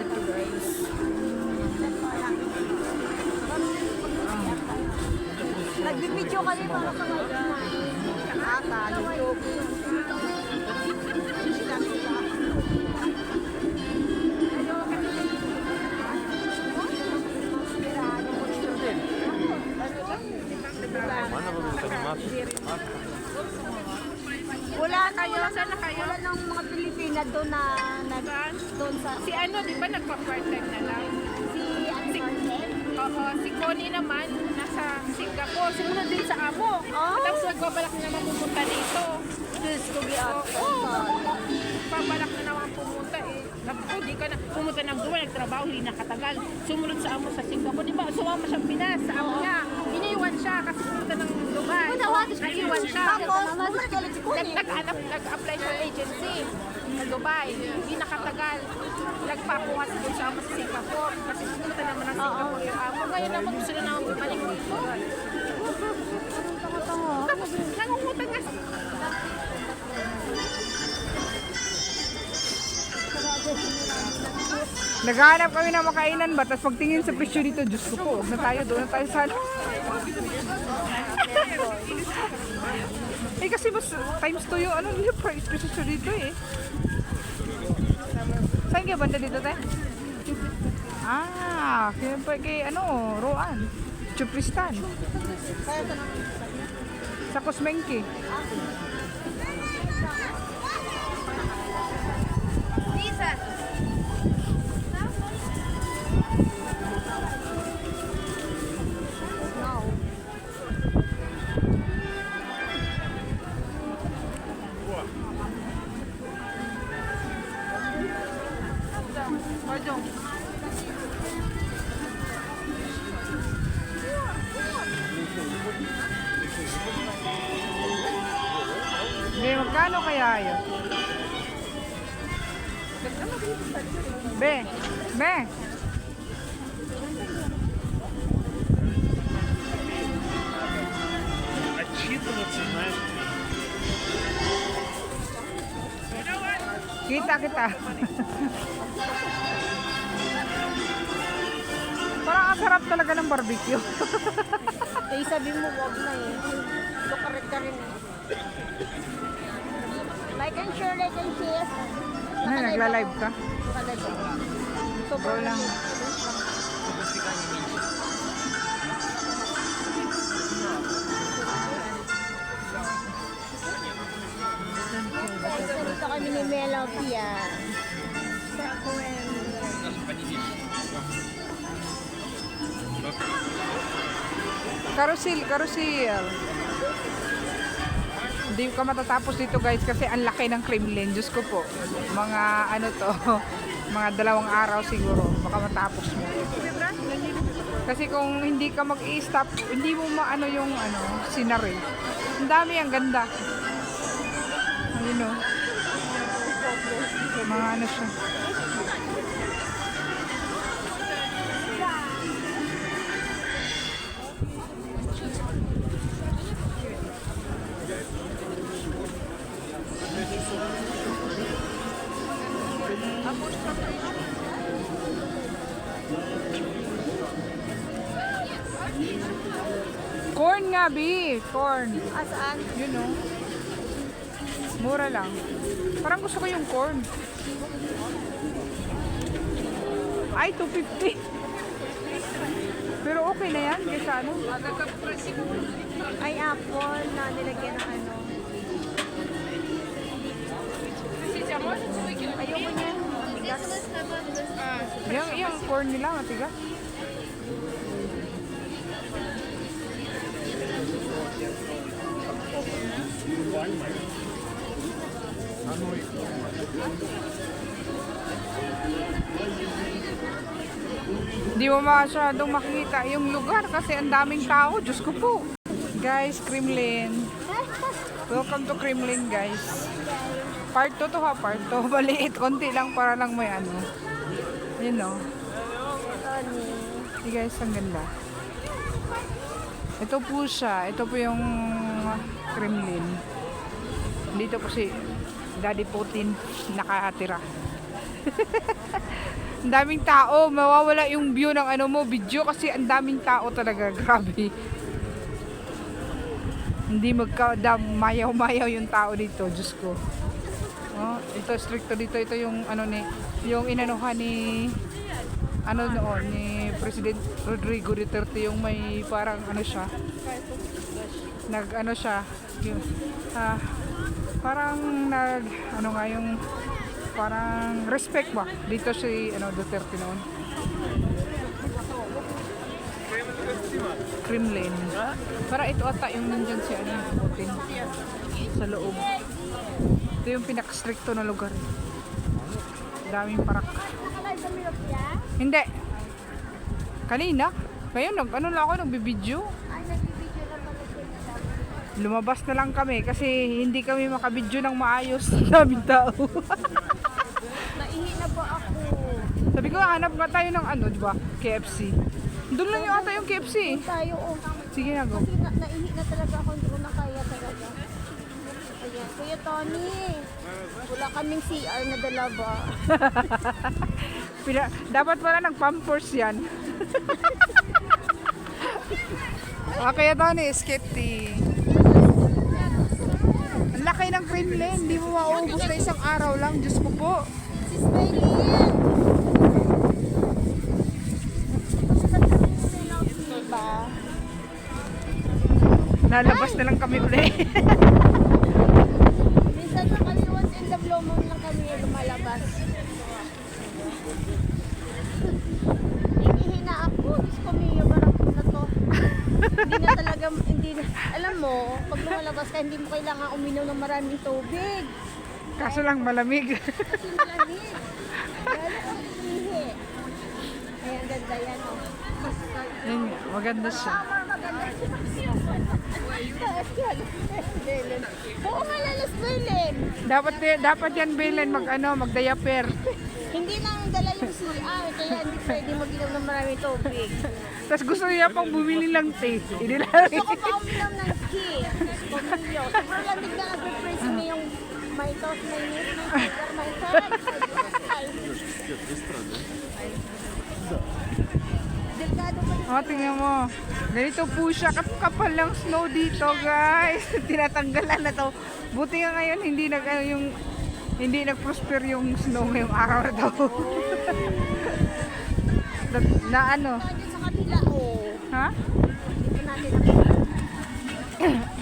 ito guys. Nagbibideo kami para sa YouTube. Mana ba gusto naman? Wala kayo, sana kayo? Wala ng mga Pilipina doon na doon sa Si ano, di ba nagpa-part-time na lang? si Oo, si Connie naman, nasa Singapore. Sumunod din sa amo. Oh. Tapos nagbabalak na naman pumunta dito. Diyos ko Pabalak na naman pumunta eh. Naku, di ka na pumunta ng Dubai, nagtrabaho, hindi nakatagal. Sumunod sa amo sa Singapore. Di ba, sumama siyang Pinas sa amo niya. Iniwan siya kasi pumunta ng Dubai. Naiwan siya. Nag-apply sa agency sa Dubai. Hindi nakatagal. Nagpapuwas doon sa amo sa Singapore. Kasi pumunta naman ng Singapore yung amo. Ngayon naman gusto na naman bumalik dito. Tapos nangungutang nga. Naghahanap kami ng makainan ba? Tapos pagtingin sa presyo dito, Diyos ko po, huwag na tayo, doon na tayo sana. Eh kasi mas times 2 yung ano, yung price presyo dito eh. Saan kaya banda dito tayo? Ah, kay ano, Roan. Chupristan. Sa Cosmenque. Be, magkano kaya yun? Be, be. Отчитываться, знаешь. Kita. Parang ang sarap talaga ng barbecue. Eh, sabi mo, wag na eh. Lukarit ka rin eh. Like and share, like and share. Ano, nagla-live ka? Nakalive ako. Go lang. Guys, dito kami ni Melopia. Sa Kuwait. Carousel. Hindi ka matatapos dito guys kasi ang laki ng Kremlin. Diyos ko po. Mga ano to, mga 2 araw siguro. Baka matapos mo. Kasi kung hindi ka mag-i-stop, hindi mo maano yung ano, scenery. Ang dami, ang ganda. Ayun o. Mga ano siya. Corn nga, B. Corn. Saan? Yun o. Mura lang. Parang gusto ko yung corn. Ay, 250. Pero okay na yan. Kaysa ano? Ay, apple na nilagyan ng ano. Ayoko niya. Bigas. Yung corn nila, matigas. Hindi mo masyadong makikita yung lugar kasi ang daming tao. Diyos ko po. Guys, Kremlin. Welcome to Kremlin, guys. Part 2 to ha, part 2. Maliit, konti lang para lang may ano. Yun o. Hey guys, ang ganda. Ito po siya. Ito po yung Kremlin. Dito po si Daddy Putin nakatira. Ang daming tao, mawawala yung view ng ano mo, video kasi ang daming tao talaga, grabe. Hindi mayaw-mayaw yung tao dito, Diyos ko. Oh, ito stricto dito, ito yung ano ni, yung inanuhan ni ano noon ni President Rodrigo Duterte, yung may parang ano siya. Nag ano siya, yung, parang nag ano nga yung parang respect ba dito si ano Duterte noon. Kremlin. Para ito ata yung nandyan si ano Putin sa loob. Ito yung pinaka-stricto na lugar. Daming parak. Hindi. Kanina. Kaya ano lang ako nagbibideo. Lumabas na lang kami kasi hindi kami makabidyo ng maayos. Daming tao. Naihi na po ako. Sabi ko, hanap nga tayo ng ano, di ba? KFC. Doon lang yung ata yung KFC. Tayo, oh. Sige na, go. Kasi naihi na talaga ako, hindi ko na kaya talaga. Ayan, Kuya Tony, wala kaming CR na dala ba? Dapat pala nag-pampers yan. Okay, Tony, sketty. Ang laki ng Kremlin, hindi mo mauubos na isang araw lang. Diyos ko po. Sis Maylin! Diba? Nalabas na lang kami ulit. Minsan sa kami once in the blue moon lang kami lumalabas. Hinihi na ako. Diyos ko, Mio, barang na to. Hindi na talaga, hindi na. Alam mo, pag lumalabas ka, hindi mo kailangan uminom ng maraming tubig. Kaso lang malamig. Kasi malamig. Lalo kang hinihi. Ay, ang ganda yan, oh. Yan, maganda siya. Oo nga, lalas Belen. Dapat yan, Belen, mag-diaper. Hindi lang dala yung CR, kaya hindi pwede mag-inom ng maraming tubig. Tapos gusto niya pang bumili ng tea. Hindi lang. Gusto ko pa uminom ng tea. Pamilyo. Sobrang lamig na nag-refresh mo yung my toast, my niece, my sister, my son. Delikado pa rin. O, tingnan mo. Ganito po siya. Kapal lang snow dito, guys. Tinatanggalan na to. Buti nga ngayon, hindi nag-prosper yung snow ngayong araw na to. na ano? Dito sa kabila, oh. Ha? Dito natin nakita.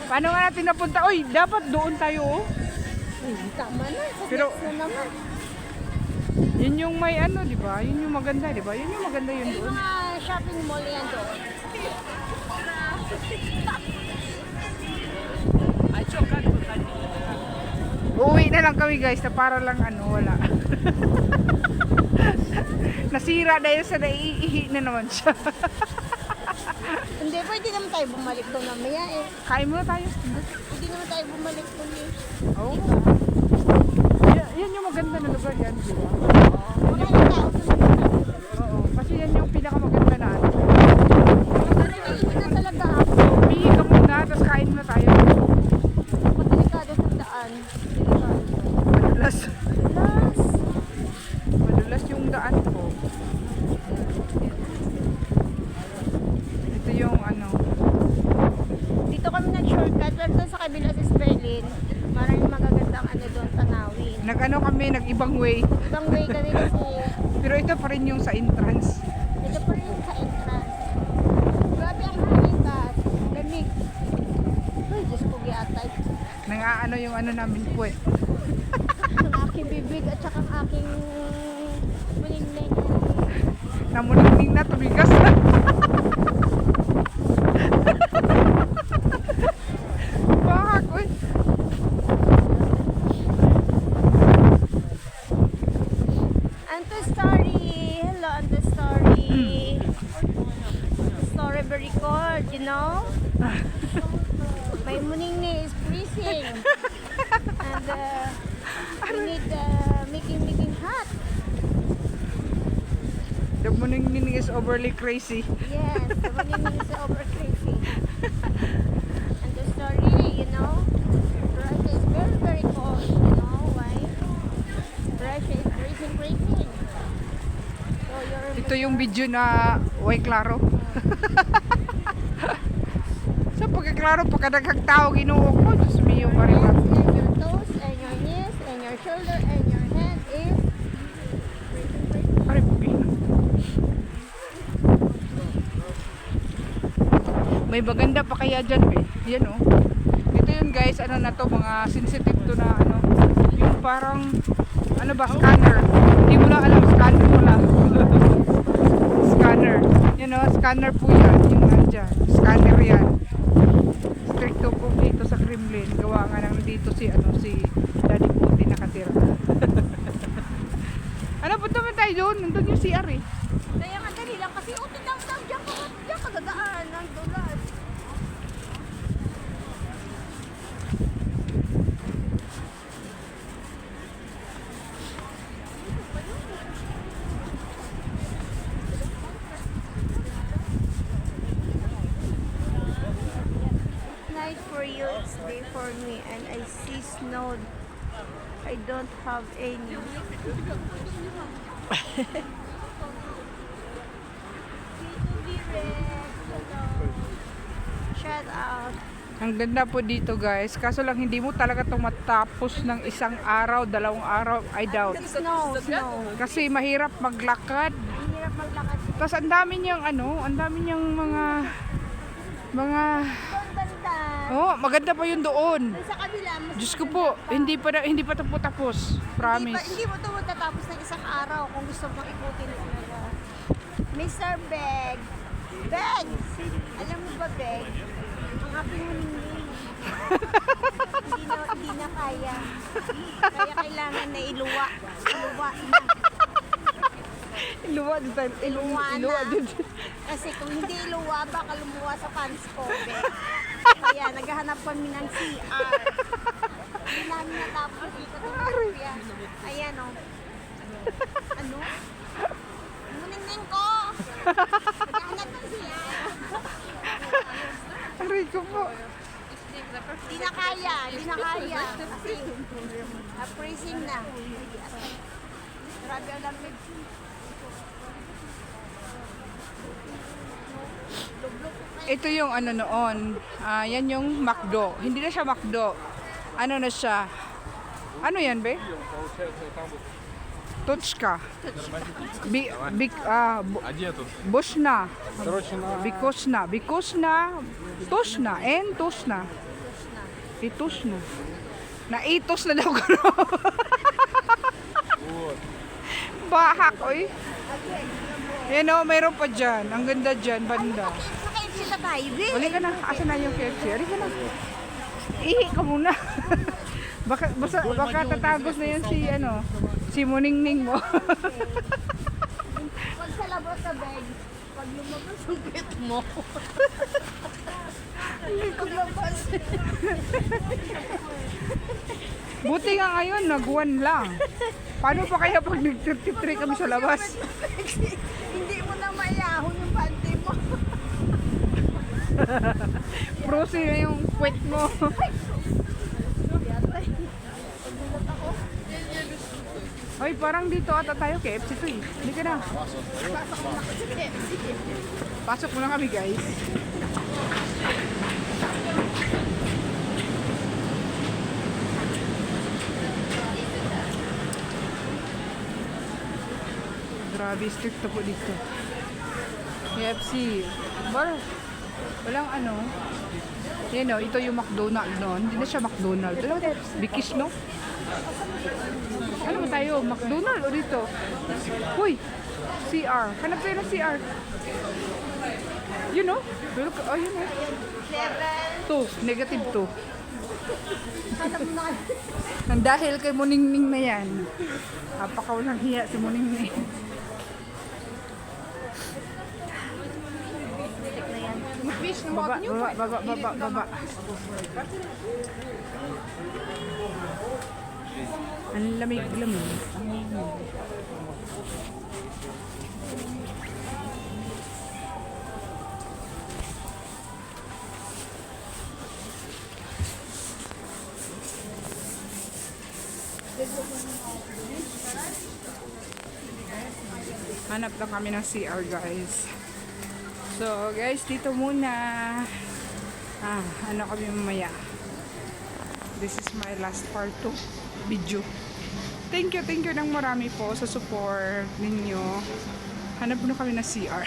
Paano nga natin napunta? Uy, dapat doon tayo, oh. Tama na. Pero- Pero, na naman. Yun yung may ano, di ba? Yun yung maganda, di ba? Yun yung maganda yun May doon. mga shopping mall yan doon. Uuwi na lang kami, guys, na para lang ano, wala. Nasira dahil sa naiihi na naman siya. Hindi, pwede naman tayo bumalik doon mamaya eh. Kain muna tayo. Pwede naman tayo bumalik doon eh. Oo. Yan yung maganda na lugar yan, di ba? Wala yung tao doon. Oo. Kasi yan yung pinakamaganda na ano. Naiinit na talaga ako. Umihi ka muna, tapos kain muna tayo. Delikado sa daan. Madulas. Plus, Madulas yung daan ko. Ito yung ano. dito kami nag-shortcut. Pero doon sa kabila sa Sperlin, maraming magagandang ano doon, tanawin. Nag-ano kami, nag-ibang way. Ibang way kami kasi Pero ito pa rin yung sa entrance. ito pa rin sa entrance. Grabe ang halitas. Lamig. Uy, Diyos ko giatay. Nang-aano yung ano namin puwet. Ang aking bibig at saka ang aking maningning. Namuningning na, tumigas na. Bakak, uy. Anto story. Hello, Anto story. Story very cold, you know? My maningning is freezing. And we need making hot. The muningning is overly crazy. Yes, the maningning is over crazy. And the story, you know? Right, it's very, very cold, you know? Why? concentrating. So you're Ito yung video na way klaro. Sa pagkaklaro, pagkadaghang tao ginuo ko, Diyos mio, mariman. and your toes and your knees and your shoulder and your head is Aray, bugin. May maganda pa kaya dyan, eh. Yan, oh. Ito yun, guys, ano na to, mga sensitive to na, ano, yung parang, ano ba, scanner. Hindi mo lang alam, scanner mo lang. Scanner. Yan, oh, scanner po yan. Yung nandyan. Scanner yan. Stricto po dito sa Kremlin. Gawa nga nang dito si, ano, si Daddy Putin nakatira. Ano, punta mo tayo doon? Nandun yung CR, eh. kaya nga dali lang kasi tingnan mo diyan ka dadaan ng dulas. Night for you, it's day for me, and I see snow. I don't have any. Shout out. Ang ganda po dito, guys. Kaso lang hindi mo talaga itong matapos ng isang araw, dalawang araw, I doubt. Snow. Kasi mahirap maglakad. Ang hirap maglakad. Tapos ang dami niyang ano, ang dami niyang mga Doon banda. oh, maganda pa yun doon. Doon sa kabila. Mas Diyos ko po, hindi pa ito po tapos. Promise. Hindi mo ito matatapos ng isang araw kung gusto mong ikutin talaga. Mr. Beg. Beg! Alam mo ba, Beg? Ang happy mo ningning. Hindi na kaya. Kaya kailangan na iluwa. Iluwa na. Iluwa din tayo. Iluwa Iluwa na. din. Kasi kung hindi iluwa, baka lumuwa sa pants ko, Beg. Kaya naghahanap kami ng CR. Hindi namin natapos dito. Ayan, o. Ano? Muningning ko! Naghahanap ng CR. Aray ko po. Hindi na kaya. Kasi freezing na. Grabe ang lamig. Ito yung ano noon. Yan yung McDo. Hindi na siya McDo. Ano na siya? Ano yan, be? Точка. А где тут? Бошна. Короче, Бикошна. Тошна. Тошна. Itosna. Naitos na daw ko. Bahak, oy. Yan o, mayroon pa dyan. Ang ganda dyan, banda. Naka-exit na tayo, Beg. Balik ka na. Asa na yung KFC? Ari ka na. Ihi ka muna. baka tatagos na yan si, ano, si Muningning mo. Pag sa labas sa bag, pag lumabas ang pet mo. Paglabas. Buti nga ngayon, nag-1 lang. Paano pa kaya pag nag-33 kami sa labas? Hindi mo na mayahon yung panty mo. Prosi na yung kwet mo. Hoy, parang dito ata tayo KFC to eh. Hindi ka na. Pasok mo lang kami, guys. Grabe, strict na po dito. KFC. Walang ano. Yan o, ito yung McDonald's noon. Hindi na siya McDonald's. Ano ba? Bikis, no? Ano ba tayo? McDonald's o dito? Uy! CR. Hanap tayo ng CR. Yun o. Oh, yun o. 2. Negative 2. Nang dahil kay Muningning na yan. Napakawalang hiya si Muningning. Baba. Ang lamig. Hanap lang kami ng CR, guys. So, guys, dito muna. Ano kami mamaya. This is my last part 2 video. Thank you ng marami po sa support ninyo. Hanap na kami ng CR.